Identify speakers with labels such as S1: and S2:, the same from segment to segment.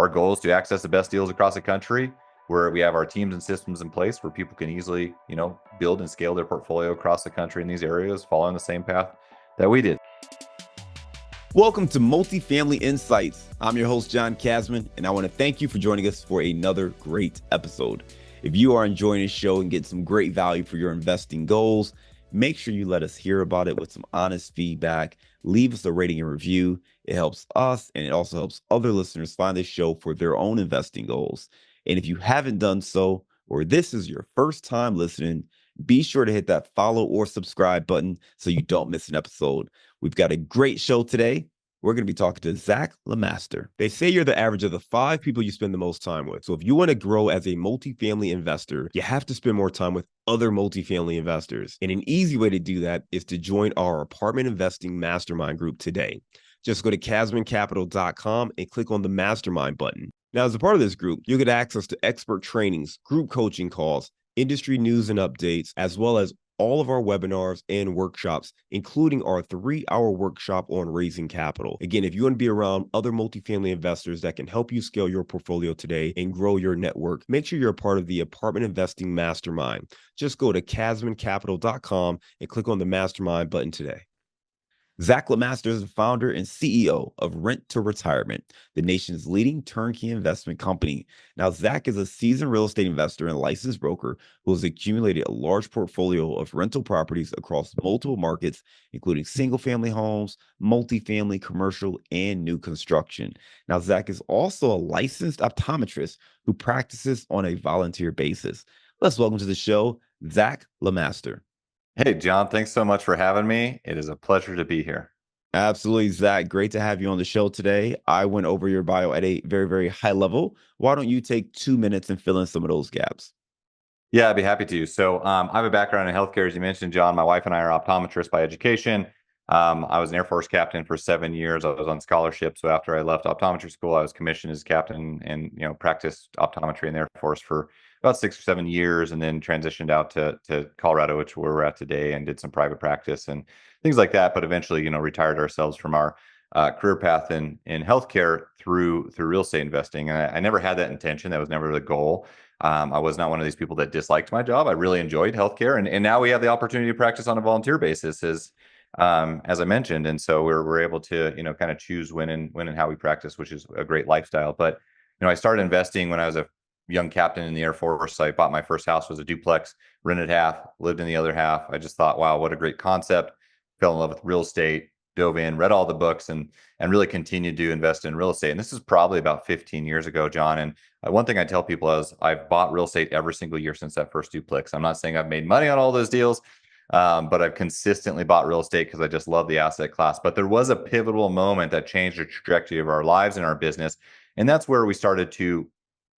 S1: our goal is to access the best deals across the country, where we have our teams and systems in place where people can easily, build and scale their portfolio across the country in these areas, following the same path that we did.
S2: Welcome to Multifamily Insights. I'm your host, John Casman, and I want to thank you for joining us for another great episode. If you are enjoying this show and get some great value for your investing goals, make sure you let us hear about it with some honest feedback. Leave us a rating and review. It helps us, and it also helps other listeners find this show for their own investing goals. And if you haven't done so, or this is your first time listening, be sure to hit that follow or subscribe button so you don't miss an episode. We've got a great show today. We're going to be talking to Zach Lemaster. They say you're the average of the 5 people you spend the most time with. So if you want to grow as a multifamily investor, you have to spend more time with other multifamily investors. And an easy way to do that is to join our apartment investing mastermind group today. Just go to casmancapital.com and click on the mastermind button. Now, as a part of this group, you'll get access to expert trainings, group coaching calls, industry news and updates, as well as all of our webinars and workshops, including our 3-hour workshop on raising capital. Again, if you want to be around other multifamily investors that can help you scale your portfolio today and grow your network, make sure you're a part of the Apartment Investing Mastermind. Just go to casmancapital.com and click on the Mastermind button today. Zach Lemaster is the founder and CEO of Rent to Retirement, the nation's leading turnkey investment company. Now, Zach is a seasoned real estate investor and licensed broker who has accumulated a large portfolio of rental properties across multiple markets, including single-family homes, multifamily, commercial, and new construction. Now, Zach is also a licensed optometrist who practices on a volunteer basis. Let's welcome to the show, Zach Lemaster.
S1: Hey, John, thanks so much for having me. It is a pleasure to be here.
S2: Absolutely, Zach. Great to have you on the show today. I went over your bio at a very, very high level. Why don't you take 2 minutes and fill in some of those gaps?
S1: Yeah, I'd be happy to. So I have a background in healthcare, as you mentioned, John. My wife and I are optometrists by education. I was an Air Force captain for 7 years. I was on scholarship. So after I left optometry school, I was commissioned as captain and, practiced optometry in the Air Force for about 6 or 7 years, and then transitioned out to Colorado, which where we're at today, and did some private practice and things like that. But eventually, retired ourselves from our career path in healthcare through real estate investing. And I never had that intention. That was never the goal. I was not one of these people that disliked my job. I really enjoyed healthcare, and now we have the opportunity to practice on a volunteer basis, as I mentioned, and so we're able to kind of choose when and how we practice, which is a great lifestyle. But I started investing when I was a young captain in the Air Force. I bought my first house, was a duplex, rented half, lived in the other half. I just thought, wow, what a great concept. Fell in love with real estate, dove in, read all the books, and really continued to invest in real estate. And this is probably about 15 years ago, John. And one thing I tell people is I've bought real estate every single year since that first duplex. I'm not saying I've made money on all those deals, but I've consistently bought real estate because I just love the asset class. But there was a pivotal moment that changed the trajectory of our lives and our business. And that's where we started to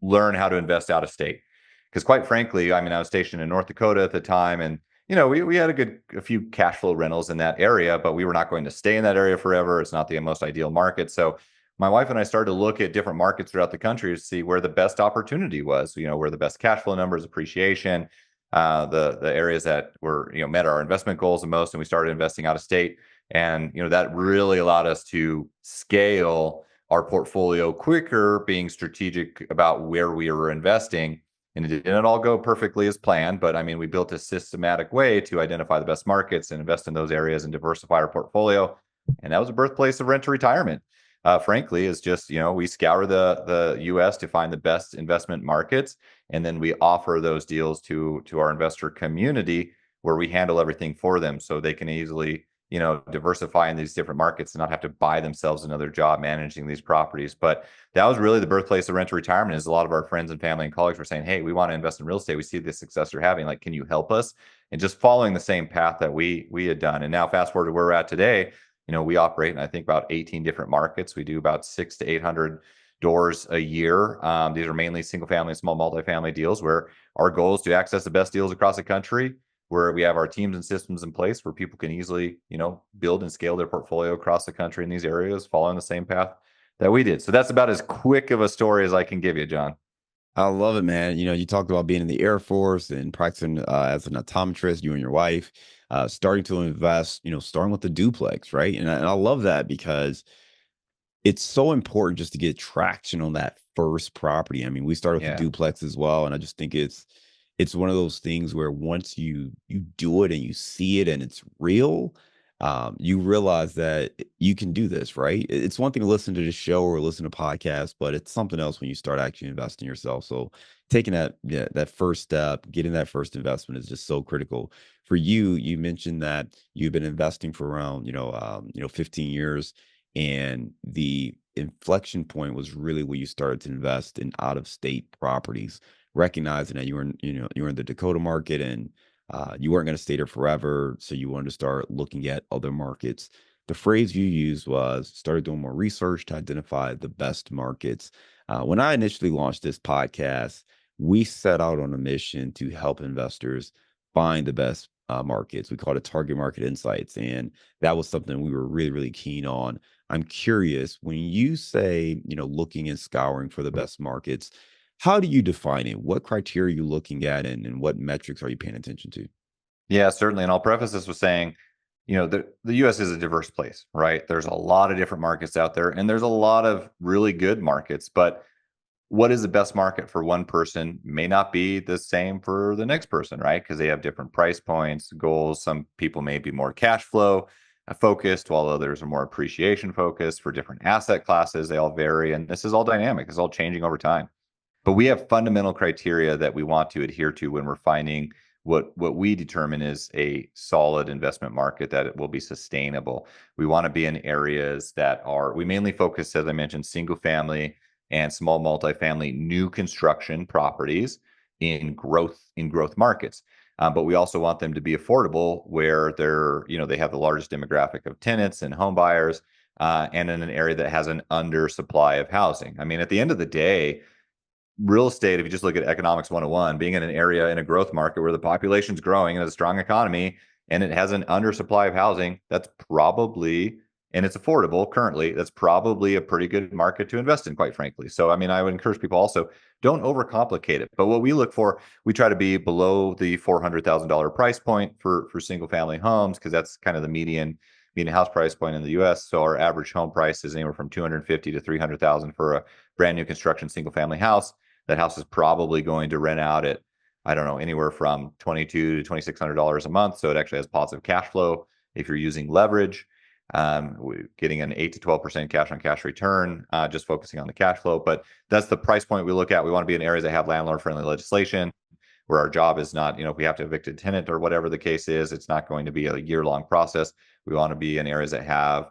S1: learn how to invest out of state. Because quite frankly, I was stationed in North Dakota at the time, and we had a few cash flow rentals in that area, but we were not going to stay in that area forever. It's not the most ideal market. So my wife and I started to look at different markets throughout the country to see where the best opportunity was, where the best cash flow numbers, appreciation, the areas that were, met our investment goals the most. And we started investing out of state. And, that really allowed us to scale our portfolio quicker, being strategic about where we were investing. And it didn't all go perfectly as planned, but we built a systematic way to identify the best markets and invest in those areas and diversify our portfolio. And that was the birthplace of Rent to Retirement. Frankly, is just, we scour the US to find the best investment markets. And then we offer those deals to our investor community, where we handle everything for them so they can easily diversify in these different markets and not have to buy themselves another job managing these properties. But that was really the birthplace of Rent to Retirement. Is a lot of our friends and family and colleagues were saying, hey, we want to invest in real estate. We see the success you're having. Like, can you help us? And just following the same path that we had done. And now fast forward to where we're at today, we operate in, I think, about 18 different markets. We do about 600 to 800 doors a year. These are mainly single family and small multifamily deals, where our goal is to access the best deals across the country, where we have our teams and systems in place where people can easily, build and scale their portfolio across the country in these areas, following the same path that we did. So that's about as quick of a story as I can give you, John.
S2: I love it, man. You talked about being in the Air Force and practicing as an optometrist, you and your wife, starting to invest, starting with the duplex, right? And I love that because it's so important just to get traction on that first property. I mean, we started with the
S1: Yeah.
S2: duplex as well, and I just think it's one of those things where once you do it and you see it and it's real, you realize that you can do this, right? It's one thing to listen to the show or listen to podcasts, but it's something else when you start actually investing yourself. So taking that, yeah, that first step, getting that first investment is just so critical. For you, you mentioned that you've been investing for around, 15 years, and the inflection point was really when you started to invest in out of state properties, recognizing that you were in the Dakota market, and you weren't going to stay there forever. So you wanted to start looking at other markets. The phrase you used was started doing more research to identify the best markets. When I initially launched this podcast, we set out on a mission to help investors find the best markets. We called it Target Market Insights. And that was something we were really, really keen on. I'm curious, when you say, looking and scouring for the best markets, how do you define it? What criteria are you looking at, and what metrics are you paying attention to?
S1: Yeah, certainly. And I'll preface this with saying, the US is a diverse place, right? There's a lot of different markets out there, and there's a lot of really good markets, but what is the best market for one person may not be the same for the next person, right? Because they have different price points, goals. Some people may be more cash flow focused, while others are more appreciation focused for different asset classes. They all vary, and this is all dynamic. It's all changing over time. But we have fundamental criteria that we want to adhere to when we're finding what we determine is a solid investment market that it will be sustainable. We want to be in areas that are we mainly focus, as I mentioned, single family and small multifamily new construction properties in growth markets. But we also want them to be affordable, where they have the largest demographic of tenants and home buyers, and in an area that has an undersupply of housing. I mean, at the end of the day, real estate, if you just look at economics 101, being in an area in a growth market where the population's growing and has a strong economy and it has an undersupply of housing, that's probably, and it's affordable currently, that's probably a pretty good market to invest in, quite frankly. So, I mean, I would encourage people also, don't overcomplicate it. But what we look for, we try to be below the $400,000 price point for single family homes, because that's kind of the median house price point in the US. So our average home price is anywhere from 250 to 300,000 for a brand new construction single family house. That house is probably going to rent out at, I don't know, anywhere from $2,200 to $2,600 a month. So it actually has positive cash flow if you're using leverage. Getting an 8 to 12% cash on cash return, just focusing on the cash flow. But that's the price point we look at. We want to be in areas that have landlord friendly legislation, where our job is not, if we have to evict a tenant or whatever the case is, it's not going to be a year-long process. We want to be in areas that have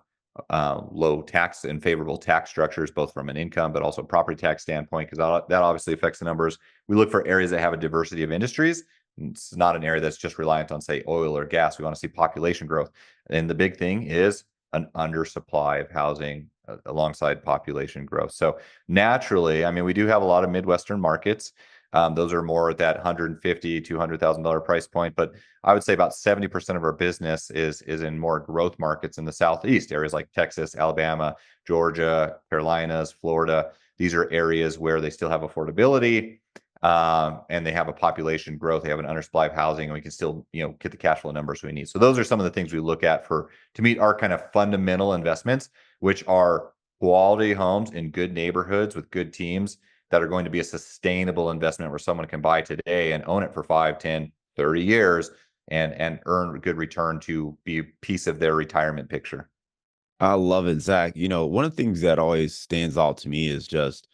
S1: low tax and favorable tax structures, both from an income but also property tax standpoint, because that obviously affects the numbers. We look for areas that have a diversity of industries. It's not an area that's just reliant on, say, oil or gas. We want to see population growth. And the big thing is an undersupply of housing alongside population growth. So naturally, I mean, we do have a lot of Midwestern markets. Those are more at that $150,000 to $200,000 price point. But I would say about 70% of our business is in more growth markets in the Southeast, areas like Texas, Alabama, Georgia, Carolinas, Florida. These are areas where they still have affordability, and they have a population growth. They have an undersupply of housing, and we can still, get the cash flow numbers we need. So those are some of the things we look at to meet our kind of fundamental investments, which are quality homes in good neighborhoods with good teams that are going to be a sustainable investment, where someone can buy today and own it for 5, 10, 30 years and earn a good return to be a piece of their retirement picture.
S2: I love it, Zach. One of the things that always stands out to me is just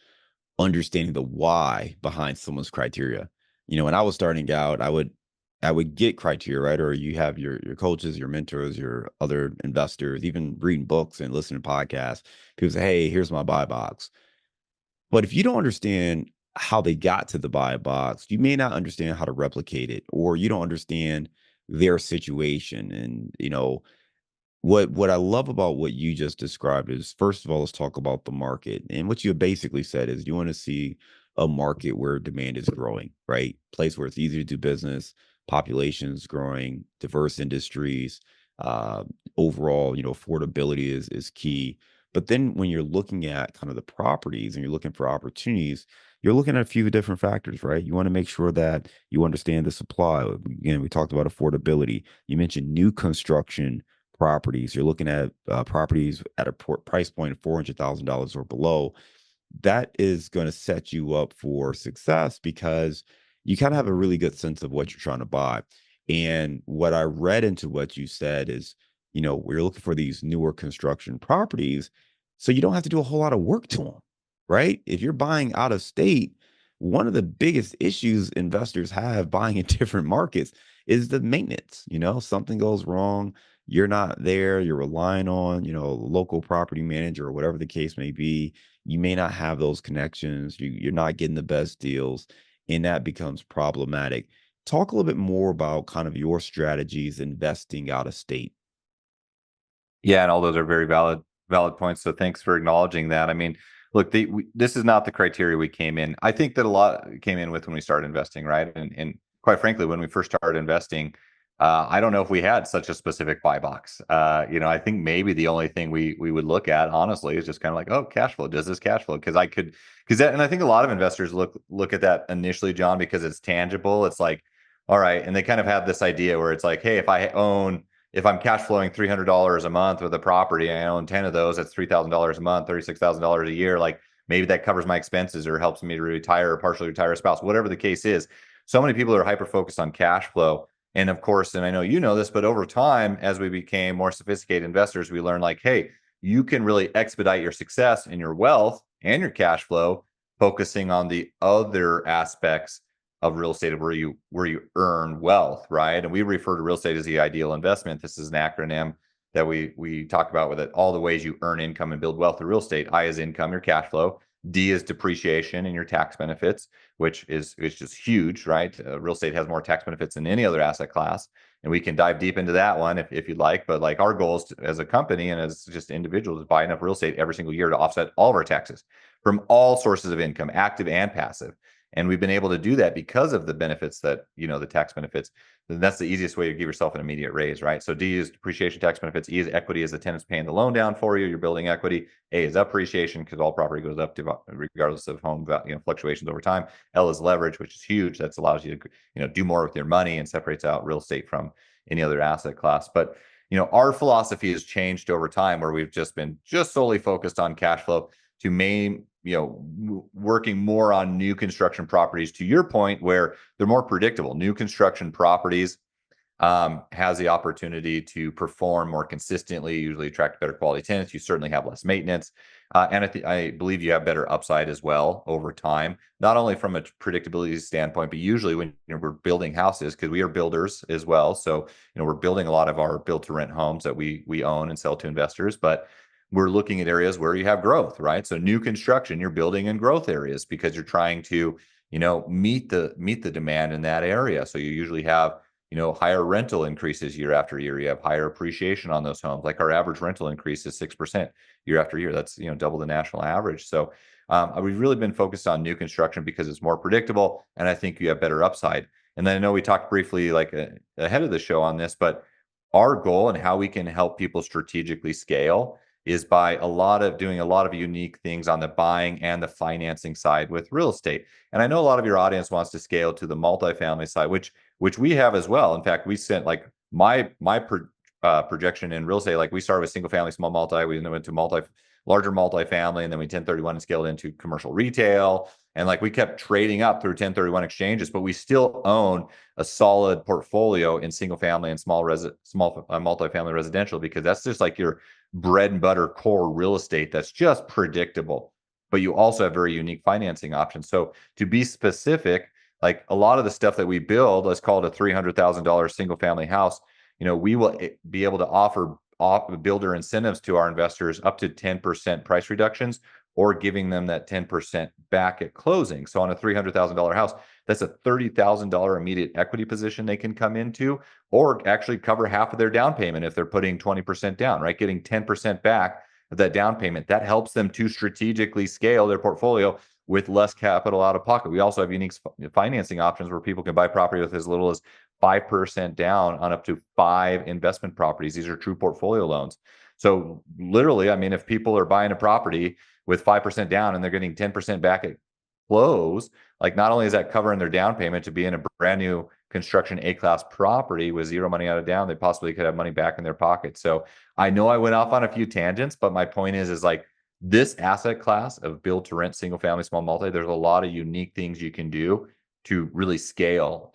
S2: understanding the why behind someone's criteria. When I was starting out, I would get criteria, right? Or you have your coaches, your mentors, your other investors, even reading books and listening to podcasts. People say, "Hey, here's my buy box." But if you don't understand how they got to the buy box, you may not understand how to replicate it, or you don't understand their situation. And what I love about what you just described is, first of all, let's talk about the market. And what you basically said is you want to see a market where demand is growing, right? Place where it's easy to do business, population's growing, diverse industries, uh, overall, affordability is key. But then when you're looking at kind of the properties and you're looking for opportunities, you're looking at a few different factors, right? You want to make sure that you understand the supply. Again, we talked about affordability. You mentioned new construction properties. You're looking at properties at a price point of $400,000 or below. that is going to set you up for success because you kind of have a really good sense of what you're trying to buy. And what I read into what you said is, we're looking for these newer construction properties, so you don't have to do a whole lot of work to them, right? If you're buying out of state, one of the biggest issues investors have buying in different markets is the maintenance. Something goes wrong, you're not there, you're relying on, a local property manager or whatever the case may be. You may not have those connections. You're not getting the best deals, and that becomes problematic. Talk a little bit more about kind of your strategies investing out of state.
S1: Yeah, and all those are very valid points. So thanks for acknowledging that. I mean, look, this is not the criteria we came in. I think that a lot came in with when we started investing, right? And quite frankly, when we first started investing, I don't know if we had such a specific buy box. I think maybe the only thing we would look at, honestly, is just kind of like, oh, cash flow. Does this cash flow? And I think a lot of investors look at that initially, John, because it's tangible. It's like, all right, and they kind of have this idea where it's like, hey, if I'm cash flowing $300 a month with a property, I own 10 of those, that's $3,000 a month, $36,000 a year. Like maybe that covers my expenses or helps me to retire or partially retire a spouse, whatever the case is. So many people are hyper focused on cash flow. And of course, and I know you know this, but over time, as we became more sophisticated investors, we learned like, hey, you can really expedite your success and your wealth and your cash flow, focusing on the other aspects of real estate where you earn wealth, right? And we refer to real estate as the ideal investment. This is an acronym that we talk about with it, all the ways you earn income and build wealth through real estate. I is income, your cash flow. D is depreciation and your tax benefits, which is just huge, right? Real estate has more tax benefits than any other asset class, and we can dive deep into that one if you'd like. But like our goals as a company and as just individuals is buy enough real estate every single year to offset all of our taxes from all sources of income, active and passive. And we've been able to do that because of the benefits that, the tax benefits. Then that's the easiest way to give yourself an immediate raise, right? So D is depreciation tax benefits. E is equity as the tenant's paying the loan down for you. You're building equity. A is appreciation because all property goes up regardless of home fluctuations over time. L is leverage, which is huge. That allows you to, do more with your money and separates out real estate from any other asset class. But, our philosophy has changed over time where we've just been solely focused on cash flow to working more on new construction properties, to your point, where they're more predictable. New construction properties has the opportunity to perform more consistently, usually attract better quality tenants. You certainly have less maintenance. And I believe you have better upside as well over time, not only from a predictability standpoint, but usually when we're building houses, because we are builders as well. So, we're building a lot of our build to rent homes that we own and sell to investors. But we're looking at areas where you have growth, right? So new construction, you're building in growth areas because you're trying to, meet the demand in that area. So you usually have, higher rental increases year after year. You have higher appreciation on those homes. Like our average rental increase is 6% year after year. That's, double the national average. So we've really been focused on new construction because it's more predictable, and I think you have better upside. And then I know we talked briefly ahead of the show on this, but our goal and how we can help people strategically scale is by doing a lot of unique things on the buying and the financing side with real estate. And I know a lot of your audience wants to scale to the multifamily side, which we have as well. In fact, we sent like projection in real estate. Like we started with single family, small multi, we then went to larger multifamily, and then we 1031 and scaled into commercial retail. And like we kept trading up through 1031 exchanges, but we still own a solid portfolio in single family and small multifamily residential, because that's just like your bread and butter core real estate that's just predictable. But you also have very unique financing options. So to be specific, like a lot of the stuff that we build, let's call it a $300,000 single family house, we will be able to offer builder incentives to our investors up to 10% price reductions, or giving them that 10% back at closing. So on a $300,000 house, that's a $30,000 immediate equity position they can come into, or actually cover half of their down payment if they're putting 20% down, right? Getting 10% back of that down payment. That helps them to strategically scale their portfolio with less capital out of pocket. We also have unique financing options where people can buy property with as little as 5% down on up to 5 investment properties. These are true portfolio loans. So literally, I mean, if people are buying a property with 5% down and they're getting 10% back at close, like not only is that covering their down payment to be in a brand new construction A-class property with zero money out of down, they possibly could have money back in their pocket. So I know I went off on a few tangents, but my point is like This asset class of build to rent, single family, small multi, there's a lot of unique things you can do to really scale,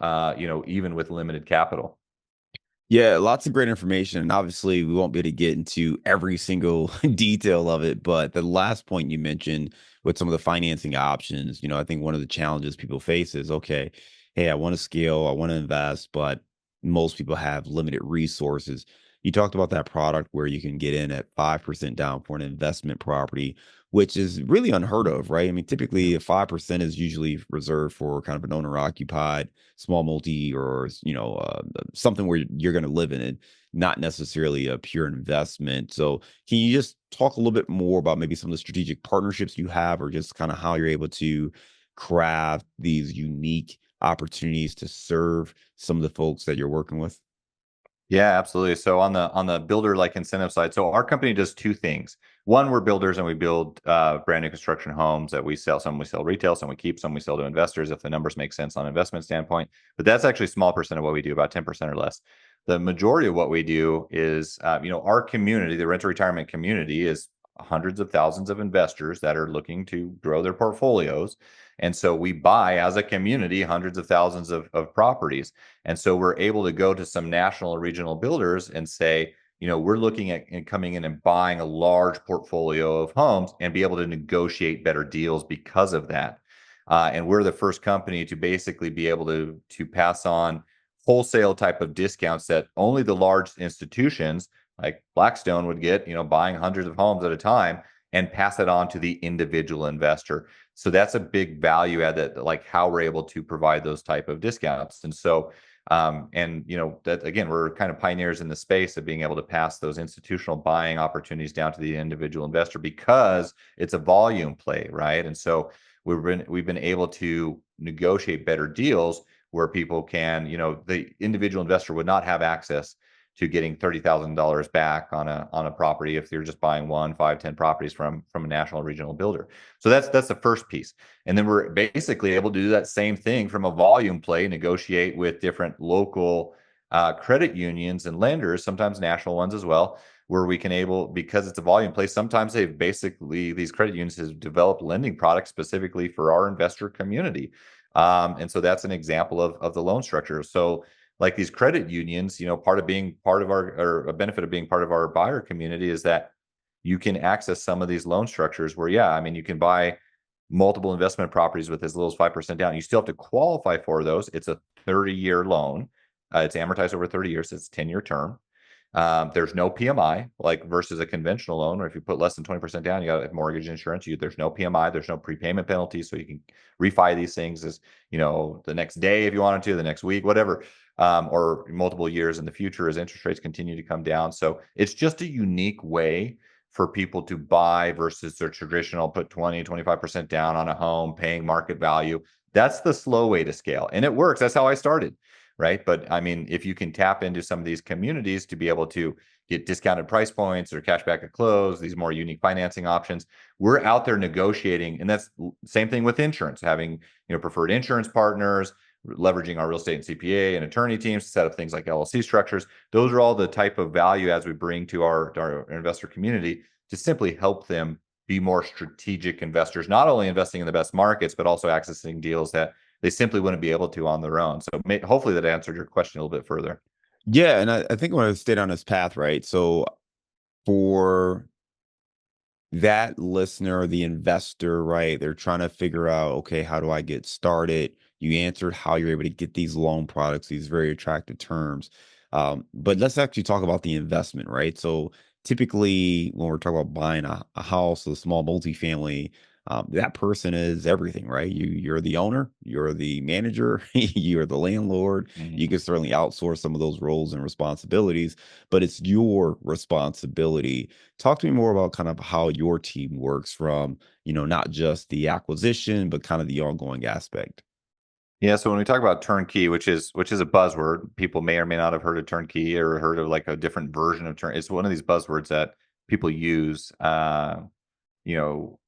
S1: even with limited capital.
S2: Yeah, lots of great information. And obviously, we won't be able to get into every single detail of it. But the last point you mentioned with some of the financing options, I think one of the challenges people face is okay, hey, I want to scale, I want to invest, but most people have limited resources. You talked about that product where you can get in at 5% down for an investment property, which is really unheard
S1: Mhm.
S2: of, right? I mean, typically, 5% is usually reserved for kind of an owner occupied small multi or something where you're going to live in it, not necessarily a pure investment. So, can you just talk a little bit more about maybe some of the strategic partnerships you have, or just kind of how you're able to craft these unique opportunities to serve some of the folks that you're working with?
S1: Yeah, absolutely. So on the builder like incentive side, so our company does two things. One, we're builders and we build brand new construction homes that we sell. Some we sell retail, some we keep, some we sell to investors if the numbers make sense on an investment standpoint. But that's actually a small percent of what we do, about 10% or less. The majority of what we do is, our community, the renter retirement community, is hundreds of thousands of investors that are looking to grow their portfolios. And so we buy as a community hundreds of thousands of properties. And so we're able to go to some national or regional builders and say, we're looking at and coming in and buying a large portfolio of homes and be able to negotiate better deals because of that. And we're the first company to basically be able to pass on wholesale type of discounts that only the large institutions like Blackstone would get, buying hundreds of homes at a time, and pass it on to the individual investor. So that's a big value add, that like how we're able to provide those type of discounts. And so and that again, we're kind of pioneers in the space of being able to pass those institutional buying opportunities down to the individual investor because it's a volume play, right? And so we've been able to negotiate better deals where people can, the individual investor would not have access to getting $30,000 back on a property if you're just buying one, five, 10 properties from a national or regional builder. So that's the first piece. And then we're basically able to do that same thing from a volume play, negotiate with different local credit unions and lenders, sometimes national ones as well, where we can able, because it's a volume play, sometimes these credit unions have developed lending products specifically for our investor community. And so that's an example of the loan structure. So like these credit unions, part of being part of our, or a benefit of being part of our buyer community is that you can access some of these loan structures where, yeah, I mean, you can buy multiple investment properties with as little as 5% down. You still have to qualify for those. It's a 30-year loan. It's amortized over 30 years. So it's a 10-year term. There's no PMI, like versus a conventional loan, or if you put less than 20% down, you got to mortgage insurance. There's no PMI, there's no prepayment penalty, so you can refi these things as the next day if you wanted to, the next week, whatever, or multiple years in the future as interest rates continue to come down. So it's just a unique way for people to buy versus their traditional put 20, 25% down on a home, paying market value. That's the slow way to scale, and it works. That's how I started. Right. But I mean, if you can tap into some of these communities to be able to get discounted price points or cash back at close, these more unique financing options, we're out there negotiating. And that's same thing with insurance, having, preferred insurance partners, leveraging our real estate and CPA and attorney teams to set up things like LLC structures. Those are all the type of value as we bring to our investor community to simply help them be more strategic investors, not only investing in the best markets, but also accessing deals that they simply wouldn't be able to on their own. So hopefully that answered your question a little bit further.
S2: Yeah, and I think I want to stay on this path, right? So for that listener, the investor, right? They're trying to figure out, okay, how do I get started? You answered how you're able to get these loan products, these very attractive terms. But let's actually talk about the investment, right? So typically, when we're talking about buying a house, a small multifamily, that person is everything, right? You're the owner, you're the manager, you're the landlord.
S1: Mhm.
S2: You can certainly outsource some of those roles and responsibilities, but it's your responsibility. Talk to me more about kind of how your team works from, not just the acquisition, but kind of the ongoing aspect.
S1: Yeah, so when we talk about turnkey, which is a buzzword, people may or may not have heard of turnkey or heard of like a different version of turn. It's one of these buzzwords that people use, you know,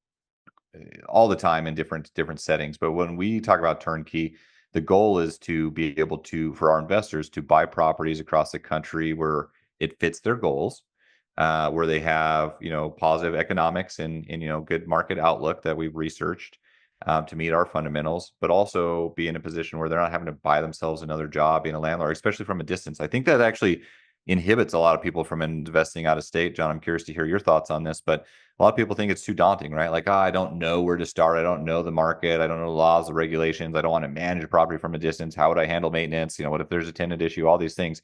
S1: all the time in different settings. But when we talk about turnkey, the goal is to be able to, for our investors, to buy properties across the country where it fits their goals. where they have, positive economics and, good market outlook that we've researched to meet our fundamentals, but also be in a position where they're not having to buy themselves another job being a landlord, especially from a distance. I think that actually inhibits a lot of people from investing out of state. John, I'm curious to hear your thoughts on this, but a lot of people think it's too daunting, right? Like, I don't know where to start. I don't know the market. I don't know the laws, the regulations. I don't want to manage a property from a distance. How would I handle maintenance? What if there's a tenant issue? All these things.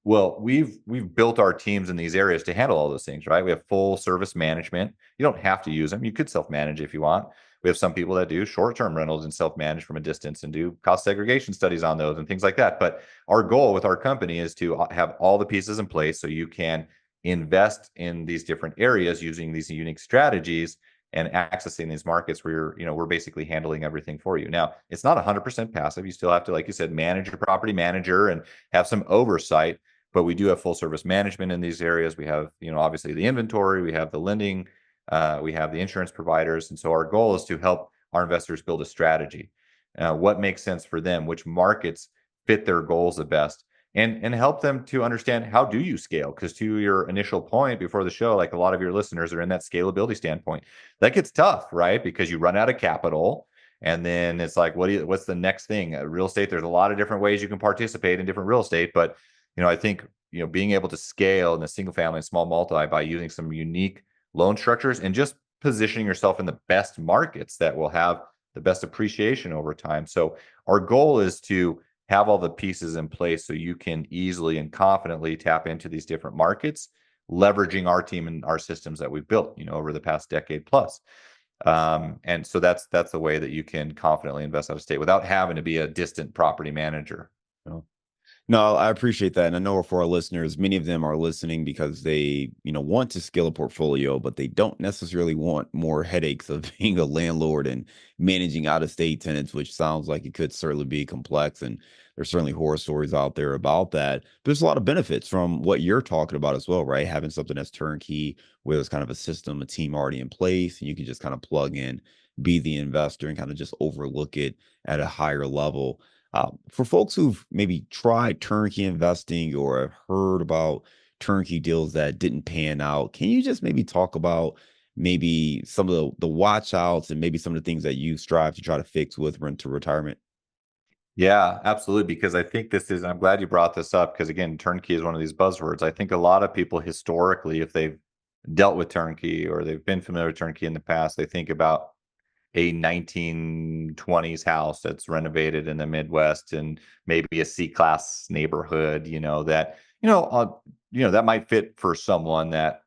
S1: Well, we've built our teams in these areas to handle all those things, right? We have full service management. You don't have to use them. You could self-manage if you want. We have some people that do short-term rentals and self-manage from a distance and do cost segregation studies on those and things like that. But our goal with our company is to have all the pieces in place so you can invest in these different areas using these unique strategies and accessing these markets where we're basically handling everything for you. Now, it's not 100% passive. You still have to, like you said, manage your property manager and have some oversight, but we do have full service management in these areas. We have, obviously the inventory, we have the lending, we have the insurance providers. And so our goal is to help our investors build a strategy. What makes sense for them, which markets fit their goals the best, and help them to understand how do you scale? Because to your initial point before the show, like a lot of your listeners are in that scalability standpoint. That gets tough, right? Because you run out of capital. And then it's like, what's the next thing? Real estate, there's a lot of different ways you can participate in different real estate, but I think, being able to scale in the single family and small multi by using some unique loan structures and just positioning yourself in the best markets that will have the best appreciation over time. So our goal is to have all the pieces in place so you can easily and confidently tap into these different markets, leveraging our team and our systems that we've built, over the past decade plus. And so that's the way that you can confidently invest out of state without having to be a distant property manager.
S2: No, I appreciate that. And I know for our listeners, many of them are listening because they, want to scale a portfolio, but they don't necessarily want more headaches of being a landlord and managing out of state tenants, which sounds like it could certainly be complex. And there's certainly horror stories out there about that. But there's a lot of benefits from what you're talking about as well, right? Having something that's turnkey, where there's kind of a system, a team already in place, and you can just kind of plug in, be the investor, and kind of just overlook it at a higher level. For folks who've maybe tried turnkey investing or have heard about turnkey deals that didn't pan out, can you just maybe talk about maybe some of the watch outs and maybe some of the things that you strive to try to fix with rent to retirement?
S1: Yeah, absolutely. Because I think I'm glad you brought this up because, again, turnkey is one of these buzzwords. I think a lot of people historically, if they've dealt with turnkey or they've been familiar with turnkey in the past, they think about a 1920s house that's renovated in the Midwest and maybe a C-class neighborhood, that might fit for someone that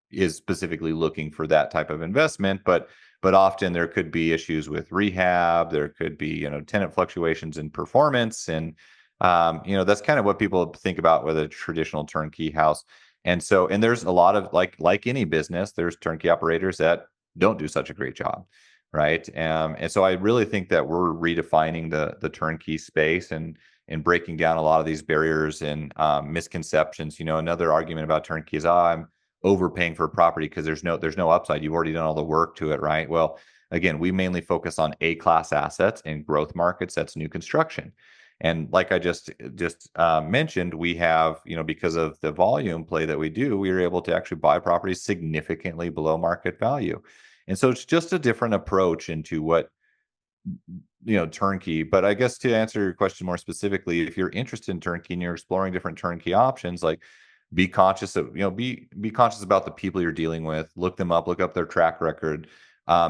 S1: is specifically looking for that type of investment, but often there could be issues with rehab. There could be, tenant fluctuations in performance. And, that's kind of what people think about with a traditional turnkey house. And there's a lot of like any business, there's turnkey operators that don't do such a great job. Right. And so I really think that we're redefining the turnkey space and breaking down a lot of these barriers and misconceptions. Another argument about turnkey is, I'm overpaying for a property because there's no upside. You've already done all the work to it, right? Well, again, we mainly focus on A-class assets in growth markets. That's new construction. And like I just mentioned, we have, because of the volume play that we do, we are able to actually buy properties significantly below market value. And so it's just a different approach into what, turnkey. But I guess to answer your question more specifically, if you're interested in turnkey and you're exploring different turnkey options, like be conscious of, be conscious about the people you're dealing with, look them up, look up their track record,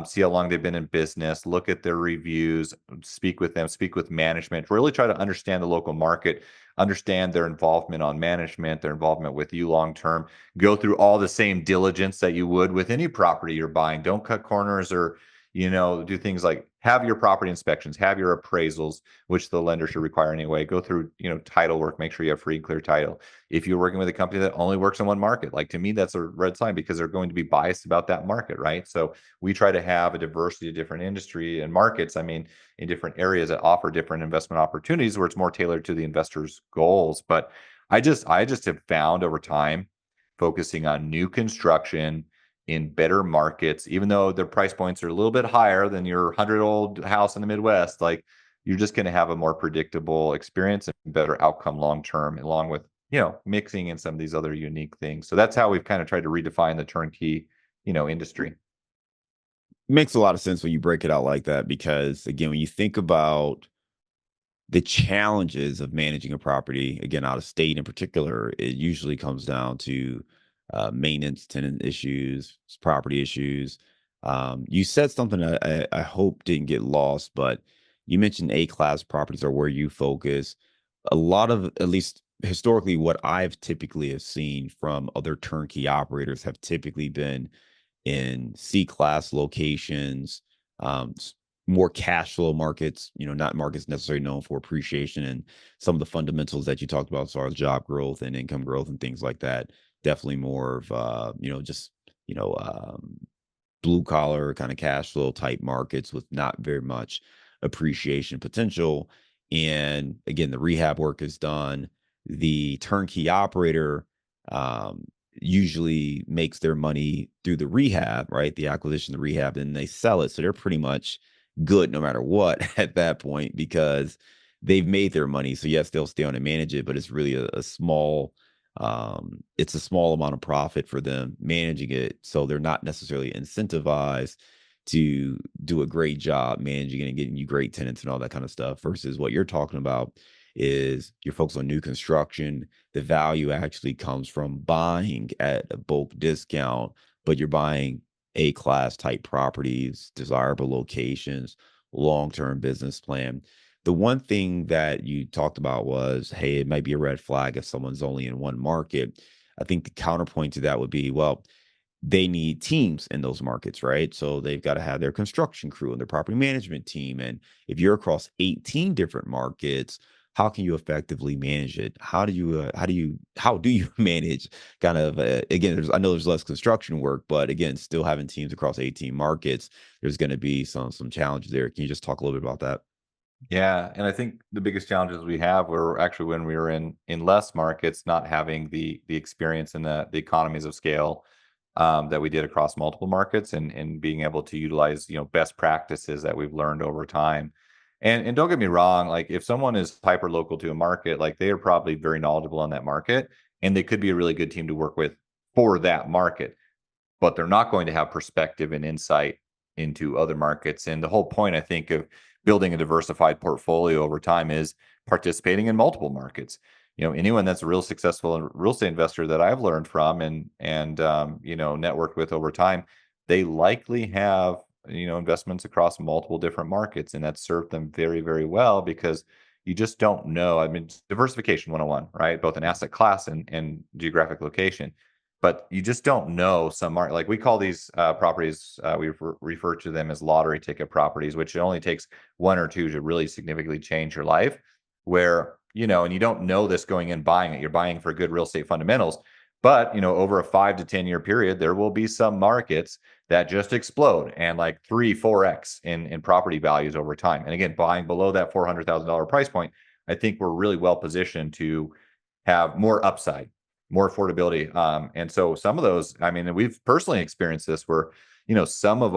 S1: see how long they've been in business, look at their reviews, speak with them, speak with management, really try to understand the local market, understand their involvement on management, their involvement with you long term, go through all the same diligence that you would with any property you're buying. Don't cut corners or, do things like have your property inspections, have your appraisals, which the lender should require anyway. Go through, title work, make sure you have free and clear title. If you're working with a company that only works in one market, like to me, that's a red sign because they're going to be biased about that market, right? So we try to have a diversity of different industry and markets. I mean, in different areas that offer different investment opportunities where it's more tailored to the investor's goals. But I just have found over time, focusing on new construction in better markets, even though their price points are a little bit higher than your 100-old house in the Midwest, like you're just going to have a more predictable experience and better outcome long term, along with mixing in some of these other unique things. So that's how we've kind of tried to redefine the turnkey, industry.
S2: Makes a lot of sense when you break it out like that, because again, when you think about the challenges of managing a property, again, out of state in particular, it usually comes down to maintenance, tenant issues, property issues. You said something I hope didn't get lost, but you mentioned A-class properties are where you focus. A lot of, at least historically, what I've typically have seen from other turnkey operators have typically been in C-class locations, more cash flow markets, not markets necessarily known for appreciation, and some of the fundamentals that you talked about as far as job growth and income growth and things like that. Definitely more of, just, you know, um, blue collar kind of cash flow type markets with not very much appreciation potential. And again, the rehab work is done. The turnkey operator um, usually makes their money through the rehab, right? The acquisition, the rehab, and they sell it. So they're pretty much good no matter what at that point, because they've made their money. So yes, they'll stay on and manage it, but it's really a small it's a small amount of profit for them managing it. So they're not necessarily incentivized to do a great job managing it and getting you great tenants and all that kind of stuff, versus what you're talking about is you're focused on new construction. The value actually comes from buying at a bulk discount, but you're buying A-class type properties, desirable locations, long-term business plan. The one thing that you talked about was, hey, it might be a red flag if someone's only in one market. I think the counterpoint to that would be, well, they need teams in those markets, right? So they've got to have their construction crew and their property management team. And if you're across 18 different markets, how can you effectively manage it? How do you manage kind of, again, I know there's less construction work, but again, still having teams across 18 markets, there's going to be some challenges there. Can you just talk a little bit about that?
S1: Yeah, and I think the biggest challenges we have were actually when we were in less markets, not having the experience and the economies of scale that we did across multiple markets, and being able to utilize best practices that we've learned over time. And don't get me wrong, like if someone is hyper local to a market, like they are probably very knowledgeable on that market, and they could be a really good team to work with for that market, but they're not going to have perspective and insight into other markets. And the whole point, I think, of building a diversified portfolio over time is participating in multiple markets. Anyone that's a real successful real estate investor that I've learned from and networked with over time, they likely have investments across multiple different markets, and that's served them very, very well because you just don't know. I mean, diversification 101, right? Both in asset class and geographic location, but you just don't know some are like we call these properties, we refer to them as lottery ticket properties, which it only takes one or two to really significantly change your life. Where, and you don't know this going in buying it, you're buying for good real estate fundamentals. But, over a 5 to 10 year period, there will be some markets that just explode and like 3, 4x in property values over time. And again, buying below that $400,000 price point, I think we're really well positioned to have more upside, more affordability. And so some of those, I mean, we've personally experienced this where, some of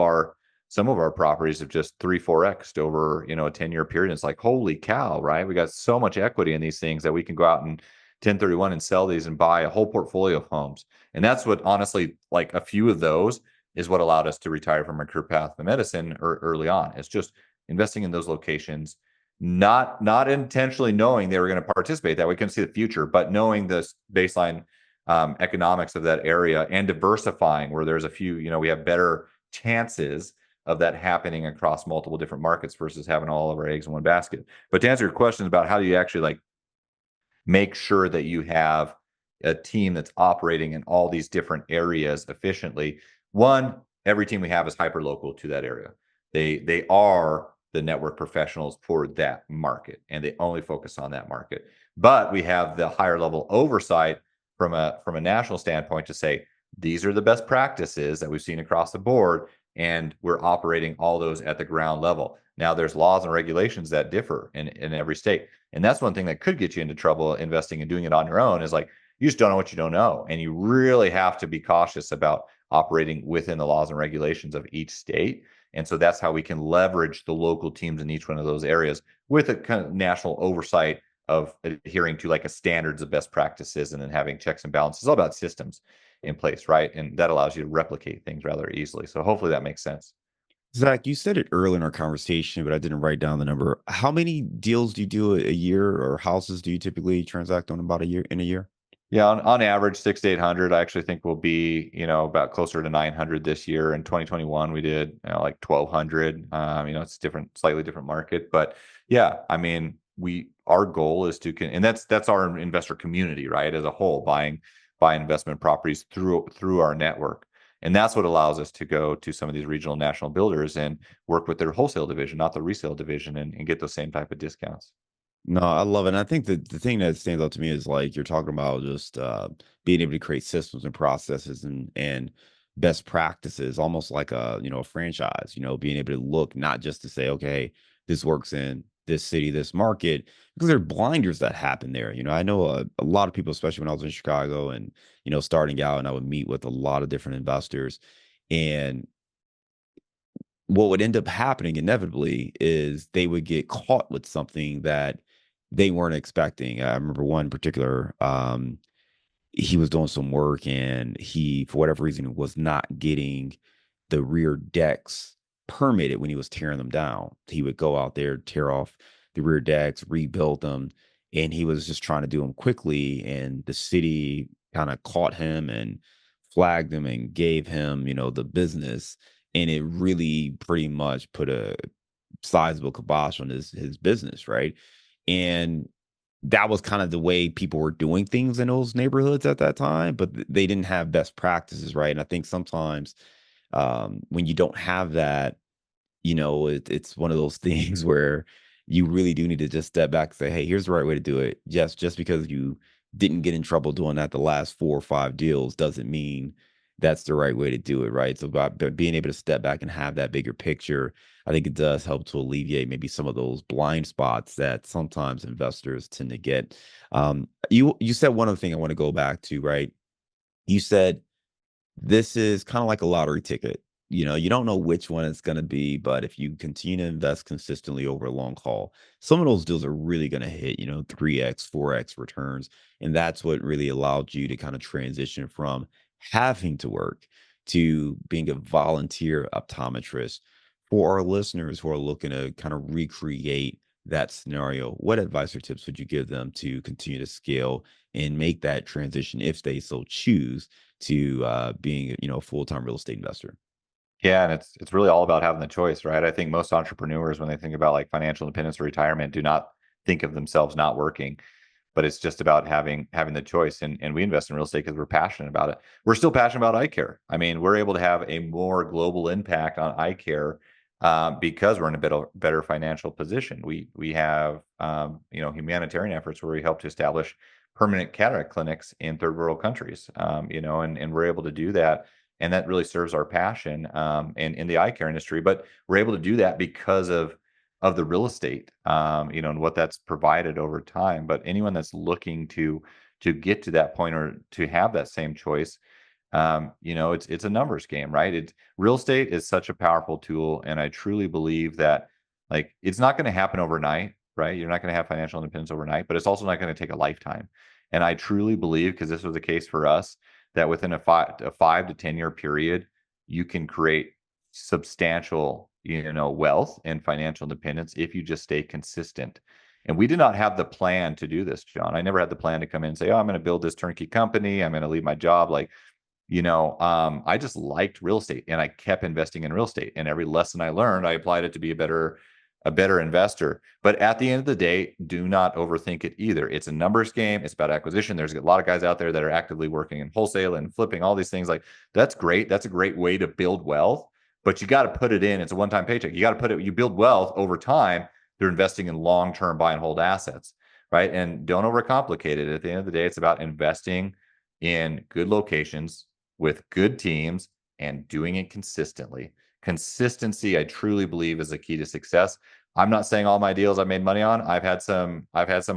S1: our properties have just 3, 4x over, a 10 year period. It's like, holy cow, right? We got so much equity in these things that we can go out and 1031 and sell these and buy a whole portfolio of homes. And that's what honestly, like a few of those is what allowed us to retire from our career path of medicine early on. It's just investing in those locations, not intentionally knowing they were going to participate that we couldn't see the future, but knowing this baseline economics of that area and diversifying where there's a few, we have better chances of that happening across multiple different markets versus having all of our eggs in one basket. But to answer your question about how do you actually like make sure that you have a team that's operating in all these different areas efficiently. One, every team we have is hyper local to that area. They are the network professionals for that market, and they only focus on that market. But we have the higher level oversight from a national standpoint to say these are the best practices that we've seen across the board, and we're operating all those at the ground level. Now, there's laws and regulations that differ in every state. And that's one thing that could get you into trouble investing and doing it on your own is like, you just don't know what you don't know. And you really have to be cautious about operating within the laws and regulations of each state. And so that's how we can leverage the local teams in each one of those areas with a kind of national oversight of adhering to like a standards of best practices and then having checks and balances. It's all about systems in place, right? And that allows you to replicate things rather easily. So hopefully that makes sense.
S2: Zach, you said it early in our conversation, but I didn't write down the number. How many deals do you do a year, or houses do you typically transact on about a year in a year?
S1: Yeah, on average, 6 to 800. I actually think we'll be, about closer to 900 this year. In 2021, we did, like 1,200. It's different, slightly different market, but yeah, I mean, our goal is and that's our investor community, right, as a whole, buying investment properties through our network, and that's what allows us to go to some of these regional national builders and work with their wholesale division, not the resale division, and get those same type of discounts.
S2: No, I love it. And I think that the thing that stands out to me is like you're talking about just being able to create systems and processes and best practices, almost like a franchise. Being able to look not just to say, okay, this works in this city, this market, because there are blinders that happen there. I know a lot of people, especially when I was in Chicago and starting out, and I would meet with a lot of different investors, and what would end up happening inevitably is they would get caught with something that they weren't expecting. I remember one particular, he was doing some work and he, for whatever reason, was not getting the rear decks permitted when he was tearing them down. He would go out there, tear off the rear decks, rebuild them, and he was just trying to do them quickly. And the city kind of caught him and flagged him and gave him, the business. And it really pretty much put a sizable kibosh on his business, right? And that was kind of the way people were doing things in those neighborhoods at that time, but they didn't have best practices, right? And I think sometimes when you don't have that, it's one of those things where you really do need to just step back and say, hey, here's the right way to do it. Yes, just because you didn't get in trouble doing that the last 4 or 5 deals doesn't mean that's the right way to do it, right? So about being able to step back and have that bigger picture, I think it does help to alleviate maybe some of those blind spots that sometimes investors tend to get. You said one other thing I want to go back to, right? You said this is kind of like a lottery ticket. You don't know which one it's going to be, but if you continue to invest consistently over a long haul, some of those deals are really going to hit, 3x, 4x returns. And that's what really allowed you to kind of transition from having to work to being a volunteer optometrist. For our listeners who are looking to kind of recreate that scenario, what advice or tips would you give them to continue to scale and make that transition if they so choose to being a full-time real estate investor?
S1: Yeah, and it's really all about having the choice, right? I think most entrepreneurs, when they think about like financial independence or retirement, do not think of themselves not working, but it's just about having the choice. And we invest in real estate because we're passionate about it. We're still passionate about eye care. I mean, we're able to have a more global impact on eye care because we're in a better financial position. We have humanitarian efforts where we help to establish permanent cataract clinics in third world countries. And we're able to do that, and that really serves our passion in the eye care industry. But we're able to do that because of the real estate, and what that's provided over time. But anyone that's looking to get to that point or to have that same choice, it's a numbers game, right? Real estate is such a powerful tool, and I truly believe that like it's not going to happen overnight, right? You're not going to have financial independence overnight, but it's also not going to take a lifetime. And I truly believe, because this was the case for us, that within a 5 to 10 year period, you can create substantial, wealth and financial independence if you just stay consistent. And we did not have the plan to do this, John. I never had the plan to come in and say, "Oh, I'm going to build this turnkey company. I'm going to leave my job." Like, I just liked real estate and I kept investing in real estate. And every lesson I learned, I applied it to be a better investor. But at the end of the day, do not overthink it either. It's a numbers game. It's about acquisition. There's a lot of guys out there that are actively working in wholesale and flipping all these things. Like, that's great. That's a great way to build wealth, but you got to put it in. It's a one-time paycheck. You build wealth over time. They're investing in long-term buy and hold assets, right? And don't overcomplicate it. At the end of the day, it's about investing in good locations with good teams and doing it consistently. Consistency, I truly believe, is a key to success. I'm not saying all my deals I made money on. I've had some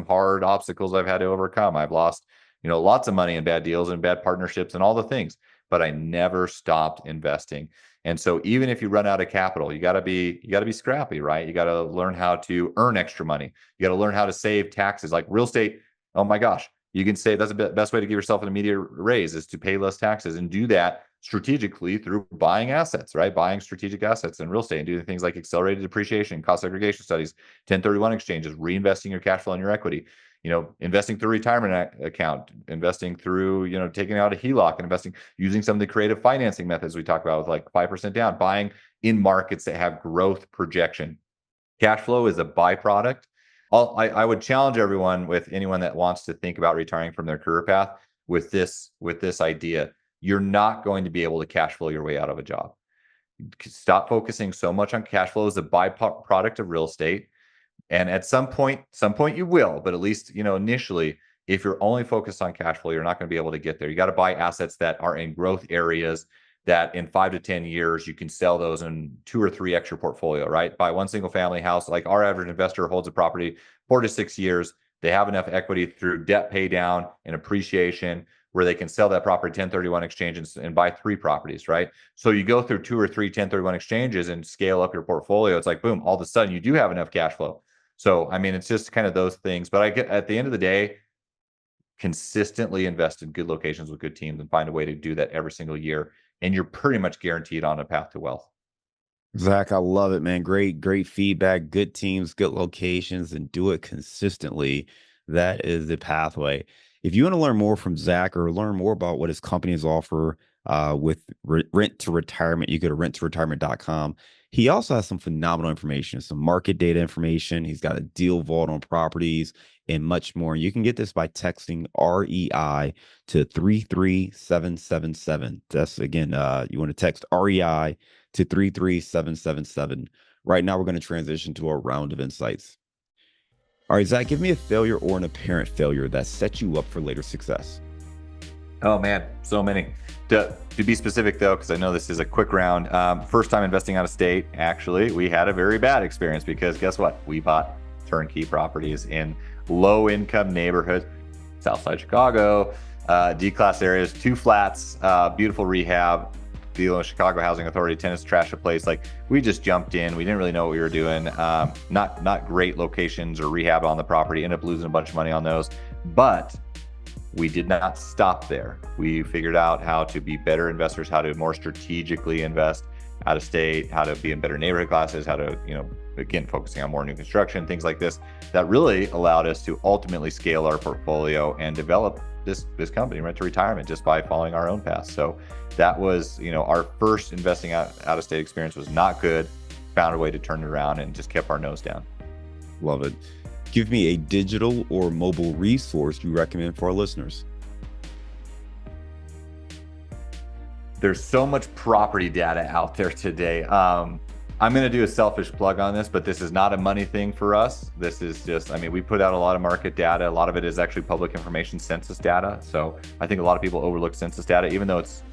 S1: hard obstacles I've had to overcome. I've lost, lots of money in bad deals and bad partnerships and all the things, but I never stopped investing. And so even if you run out of capital, you got to be scrappy, right? You got to learn how to earn extra money. You got to learn how to save taxes. Like real estate, oh my gosh, you can say that's the best way to give yourself an immediate raise is to pay less taxes, and do that strategically through buying assets, right? Buying strategic assets in real estate and doing things like accelerated depreciation, cost segregation studies, 1031 exchanges, reinvesting your cash flow in your equity, investing through retirement account, investing through, taking out a HELOC and investing, using some of the creative financing methods we talk about with like 5% down, buying in markets that have growth projection. Cash flow is a byproduct. I would challenge everyone, with anyone that wants to think about retiring from their career path, with this idea. You're not going to be able to cash flow your way out of a job. Stop focusing so much on cash flow as a byproduct of real estate. And at some point you will, but at least, initially, if you're only focused on cash flow, you're not going to be able to get there. You got to buy assets that are in growth areas that in 5 to 10 years, you can sell those in 2 or 3 extra portfolio, right? Buy one single family house. Like our average investor holds a property 4 to 6 years. They have enough equity through debt pay down and appreciation where they can sell that property 1031 exchange and buy 3 properties, right? So you go through 2 or 3 1031 exchanges and scale up your portfolio. It's like, boom, all of a sudden you do have enough cash flow. So, I mean, it's just kind of those things. But at the end of the day, consistently invest in good locations with good teams and find a way to do that every single year. And you're pretty much guaranteed on a path to wealth.
S2: Zach, I love it, man. Great feedback, good teams, good locations, and do it consistently. That is the pathway. If you want to learn more from Zach or learn more about what his companies offer with rent to retirement, you go to renttoretirement.com. He also has some phenomenal information, some market data information. He's got a deal vault on properties and much more. You can get this by texting REI to 33777. That's again, you want to text REI to 33777. Right now, we're going to transition to a round of insights. All right, Zach, give me a failure or an apparent failure that set you up for later success.
S1: Oh man, so many. To be specific though, because I know this is a quick round, first time investing out of state, actually, we had a very bad experience because guess what? We bought turnkey properties in low income neighborhoods, Southside Chicago, D-class areas, 2 flats, beautiful rehab. The Chicago Housing Authority tenants trashed the place. Like we just jumped in. We didn't really know what we were doing. Not great locations or rehab on the property. Ended up losing a bunch of money on those, but we did not stop there. We figured out how to be better investors, how to more strategically invest out of state, how to be in better neighborhood classes, how to, again, focusing on more new construction, things like this, that really allowed us to ultimately scale our portfolio and develop this company, Rent to Retirement, just by following our own path. So that was, our first investing out of state experience was not good. Found a way to turn it around and just kept our nose down.
S2: Love it. Give me a digital or mobile resource you recommend for our listeners.
S1: There's so much property data out there today. I'm going to do a selfish plug on this, but this is not a money thing for us. This is just, we put out a lot of market data. A lot of it is actually public information, census data. So I think a lot of people overlook census data, even though it's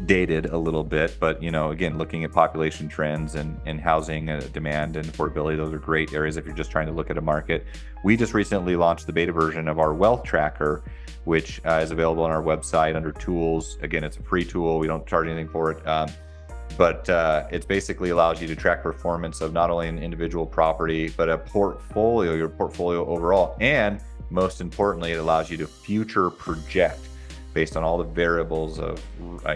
S1: dated a little bit. But, again, looking at population trends and housing demand and affordability, those are great areas if you're just trying to look at a market. We just recently launched the beta version of our wealth tracker, which is available on our website under tools. Again, it's a free tool. We don't charge anything for it. But it basically allows you to track performance of not only an individual property, but a portfolio, your portfolio overall. And most importantly, it allows you to future project based on all the variables of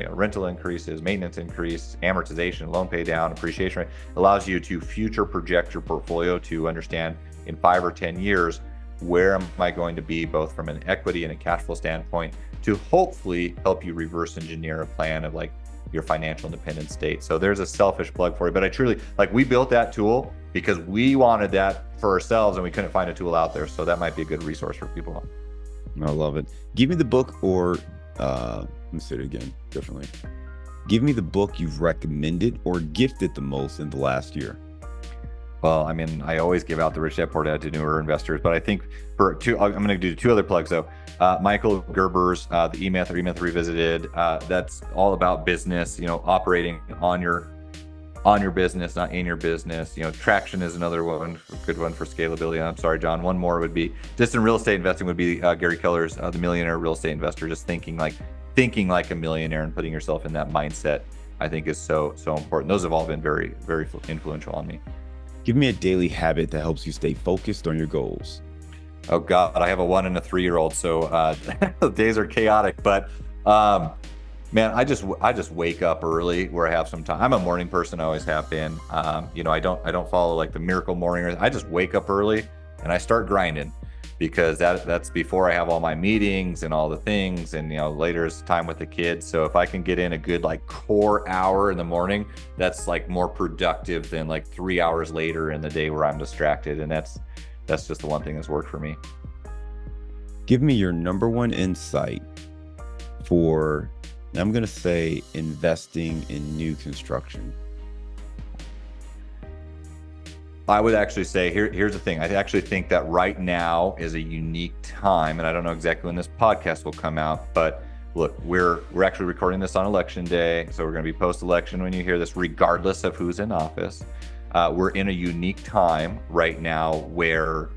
S1: rental increases, maintenance increase, amortization, loan pay down, appreciation rate. It allows you to future project your portfolio to understand in 5 or 10 years, where am I going to be both from an equity and a cash flow standpoint to hopefully help you reverse engineer a plan of like your financial independent state. So there's a selfish plug for you, but I truly, we built that tool because we wanted that for ourselves and we couldn't find a tool out there. So that might be a good resource for people.
S2: I love it. Give me the book or, let me say it again differently. Give me the book you've recommended or gifted the most in the last year.
S1: Well, I always give out the Rich Dad Poor Dad to newer investors, but I think I'm going to do 2 other plugs though. Michael Gerber's the E-Myth Revisited. That's all about business, operating on your business, not in your business. Traction is another one, good one for scalability. I'm sorry, John. One more would be just in real estate investing would be Gary Keller's The Millionaire Real Estate Investor. Just thinking like a millionaire and putting yourself in that mindset I think is so important. Those have all been very influential on me.
S2: Give me a daily habit that helps you stay focused on your goals.
S1: Oh God, I have a 1 and a 3-year-old, so the days are chaotic. But um, man, I just wake up early where I have some time. I'm a morning person, I always have been. I don't follow like the miracle morning. I just wake up early and I start grinding because that's before I have all my meetings and all the things, and later is time with the kids. So if I can get in a good like core hour in the morning, that's like more productive than like 3 hours later in the day where I'm distracted. And that's just the one thing that's worked for me.
S2: Give me your number one insight for, I'm going to say, investing in new construction.
S1: I would actually say here's the thing. I actually think that right now is a unique time, and I don't know exactly when this podcast will come out, but look, we're actually recording this on election day, so we're going to be post-election when you hear this, regardless of who's in office. We're in a unique time right now where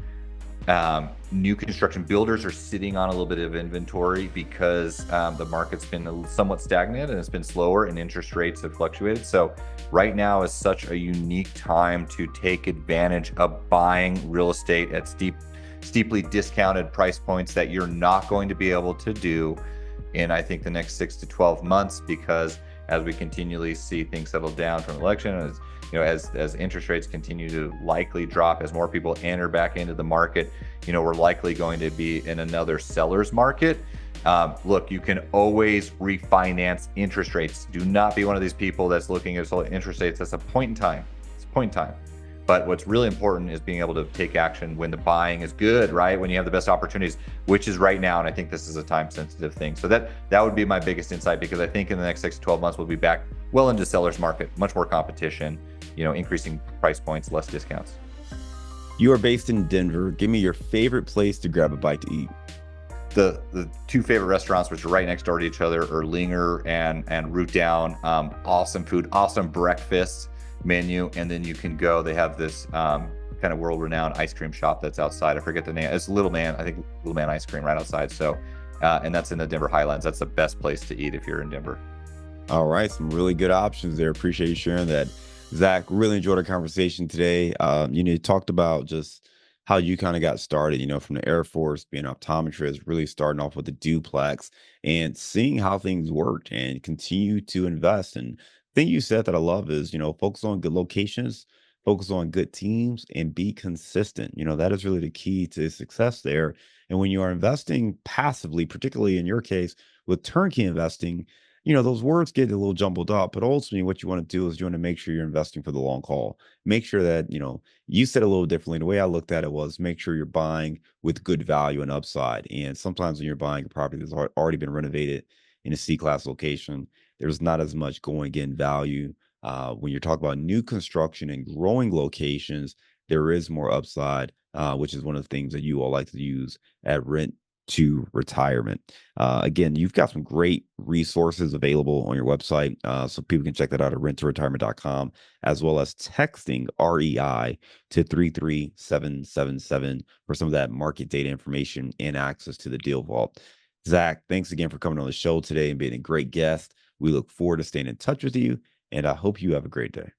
S1: new construction builders are sitting on a little bit of inventory because the market's been somewhat stagnant and it's been slower and interest rates have fluctuated. So right now is such a unique time to take advantage of buying real estate at steeply discounted price points that you're not going to be able to do in, I think, the next 6 to 12 months, because as we continually see things settle down from election, as interest rates continue to likely drop, as more people enter back into the market, we're likely going to be in another seller's market. Look, you can always refinance interest rates. Do not be one of these people that's looking at interest rates. That's a point in time. It's a point in time. But what's really important is being able to take action when the buying is good, right? When you have the best opportunities, which is right now. And I think this is a time sensitive thing. So that would be my biggest insight, because I think in the next 6 to 12 months, we'll be back well into seller's market, much more competition, increasing price points, less discounts.
S2: You are based in Denver. Give me your favorite place to grab a bite to eat.
S1: The two favorite restaurants, which are right next door to each other, are Linger and Root Down. Awesome food, awesome breakfast menu, and then you can go. They have this kind of world-renowned ice cream shop that's outside. I forget the name. It's Little Man. I think Little Man Ice Cream right outside. So, and that's in the Denver Highlands. That's the best place to eat if you're in Denver.
S2: All right, some really good options there. Appreciate you sharing that, Zach. Really enjoyed our conversation today. You talked about just how you kind of got started, from the Air Force, being an optometrist, really starting off with the duplex and seeing how things worked and continue to invest. And thing you said that I love is, focus on good locations, focus on good teams, and be consistent. That is really the key to success there. And when you are investing passively, particularly in your case with turnkey investing, those words get a little jumbled up, but ultimately what you want to do is you want to make sure you're investing for the long haul. Make sure that, you said it a little differently. The way I looked at it was make sure you're buying with good value and upside. And sometimes when you're buying a property that's already been renovated in a C-class location, there's not as much going in value. When you're talking about new construction and growing locations, there is more upside, which is one of the things that you all like to use at Rent to Retirement. Again, you've got some great resources available on your website, so people can check that out at renttoretirement.com, as well as texting REI to 33777 for some of that market data information and access to the deal vault. Zach, thanks again for coming on the show today and being a great guest. We look forward to staying in touch with you, and I hope you have a great day.